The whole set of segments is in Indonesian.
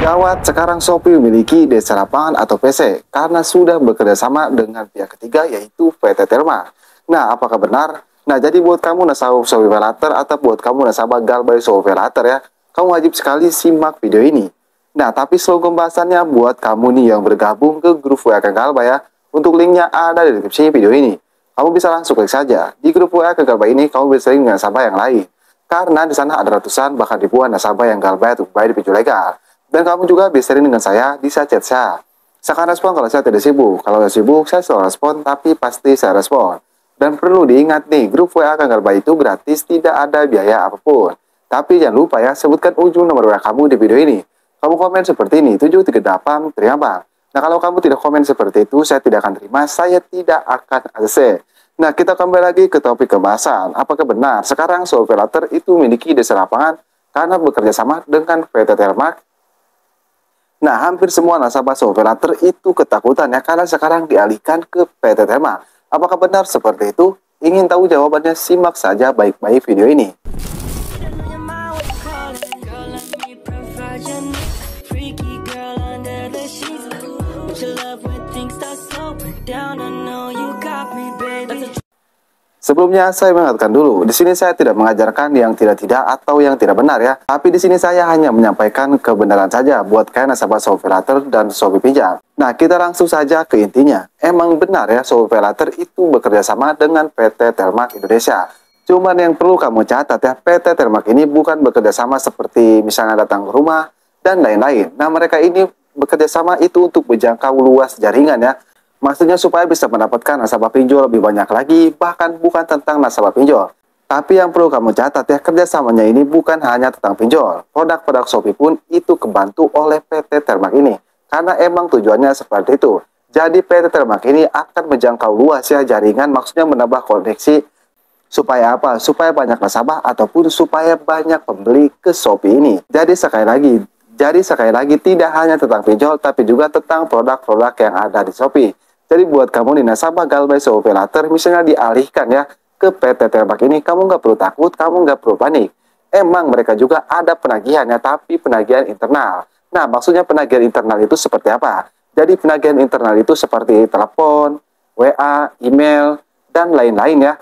Gawat, sekarang Shopee memiliki desa lapangan atau PC karena sudah bekerjasama dengan pihak ketiga yaitu PT Telma. Nah, apakah benar? Nah, jadi buat kamu nasabah Shopee Paylater atau buat kamu nasabah Galbay Shopee Paylater ya, kamu wajib sekali simak video ini. Nah, tapi sebelum pembahasannya buat kamu nih yang bergabung ke grup WA Kang Galbay ya, untuk linknya ada di deskripsi video ini. Kamu bisa langsung klik saja. Di grup WA Kang Galbay ini kamu bisa link dengan nasabah yang lain. Karena di sana ada ratusan bahkan ribuan nasabah yang Galbay untuk bayar di pinjol legal. Dan kamu juga bisa sharing dengan saya, bisa chat saya. Saya akan respon kalau saya tidak sibuk. Kalau saya sibuk, saya selalu respon, tapi pasti saya respon. Dan perlu diingat nih, grup WA Kang Galbay itu gratis, tidak ada biaya apapun. Tapi jangan lupa ya, sebutkan ujung nomor WA kamu di video ini. Kamu komen seperti ini, 738, terima bang. Nah, kalau kamu tidak komen seperti itu, saya tidak akan terima, saya tidak akan ACC. Nah, kita kembali lagi ke topik pembahasan. Apakah benar sekarang Shopee Paylater itu memiliki desa lapangan karena bekerja sama dengan PT Telma? Nah, hampir semua nasabah Shopee Paylater itu ketakutan ya karena sekarang dialihkan ke PT Telma. Apakah benar seperti itu? Ingin tahu jawabannya? Simak saja baik-baik video ini. Sebelumnya saya mengatakan dulu, di sini saya tidak mengajarkan yang tidak-tidak atau yang tidak benar ya. Tapi di sini saya hanya menyampaikan kebenaran saja buat kalian nasabah Shopee Paylater dan Shopee Pinjam. Nah, kita langsung saja ke intinya. Emang benar ya Shopee Paylater itu bekerja sama dengan PT Telma Indonesia. Cuman yang perlu kamu catat ya, PT Telma ini bukan bekerja sama seperti misalnya datang ke rumah dan lain-lain. Nah, mereka ini bekerja sama itu untuk menjangkau luas jaringan ya. Maksudnya supaya bisa mendapatkan nasabah pinjol lebih banyak lagi, bahkan bukan tentang nasabah pinjol. Tapi yang perlu kamu catat ya, kerjasamanya ini bukan hanya tentang pinjol. Produk-produk Shopee pun itu kebantu oleh PT Telma ini. Karena emang tujuannya seperti itu. Jadi PT Telma ini akan menjangkau luas ya jaringan, maksudnya menambah koneksi. Supaya apa? Supaya banyak nasabah ataupun supaya banyak pembeli ke Shopee ini. Jadi sekali lagi tidak hanya tentang pinjol, tapi juga tentang produk-produk yang ada di Shopee. Jadi buat kamu nih nasabah Galbay Shopee Paylater misalnya dialihkan ya ke PT Telma ini, kamu nggak perlu takut, kamu nggak perlu panik. Emang mereka juga ada penagihan ya, tapi penagihan internal. Nah, maksudnya penagihan internal itu seperti apa? Jadi penagihan internal itu seperti telepon, WA, email, dan lain-lain ya.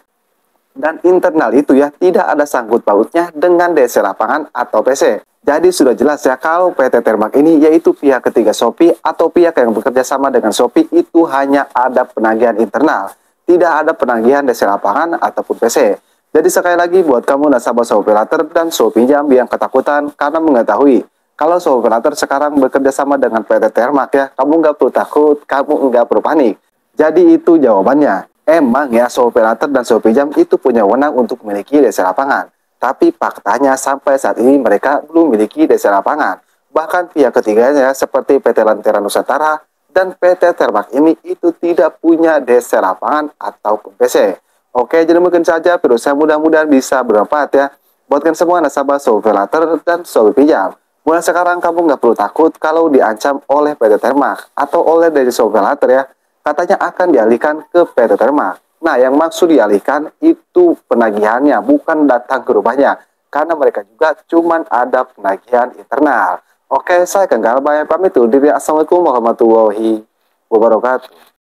Dan internal itu ya tidak ada sangkut pautnya dengan DC lapangan atau PC. Jadi sudah jelas ya kalau PT Telma ini yaitu pihak ketiga Shopee atau pihak yang bekerja sama dengan Shopee itu hanya ada penagihan internal. Tidak ada penagihan DC lapangan ataupun PC. Jadi sekali lagi buat kamu nasabah Shopee Paylater dan Shopee Pinjam yang ketakutan karena mengetahui kalau Shopee Paylater sekarang bekerja sama dengan PT Telma ya, kamu nggak perlu takut, kamu nggak perlu panik. Jadi itu jawabannya. Emang ya Shopee Paylater dan Shopee Pinjam itu punya wewenang untuk memiliki DC lapangan. Tapi faktanya sampai saat ini mereka belum memiliki desa lapangan. Bahkan pihak ketiganya seperti PT Lentera Nusantara dan PT Telma ini itu tidak punya desa lapangan ataupun PC. Oke, jadi mungkin saja video saya mudah-mudahan bisa bermanfaat ya. Buatkan semua nasabah Shopee Paylater dan Shopee Pinjam. Mulai sekarang kamu nggak perlu takut kalau diancam oleh PT Telma atau oleh dari Shopee Paylater ya. Katanya akan dialihkan ke PT Telma. Nah, yang maksud dialihkan itu penagihannya, bukan datang ke rumahnya. Karena mereka juga cuma ada penagihan internal. Oke, saya Kang Galbay pamit undur diri. Assalamualaikum warahmatullahi wabarakatuh.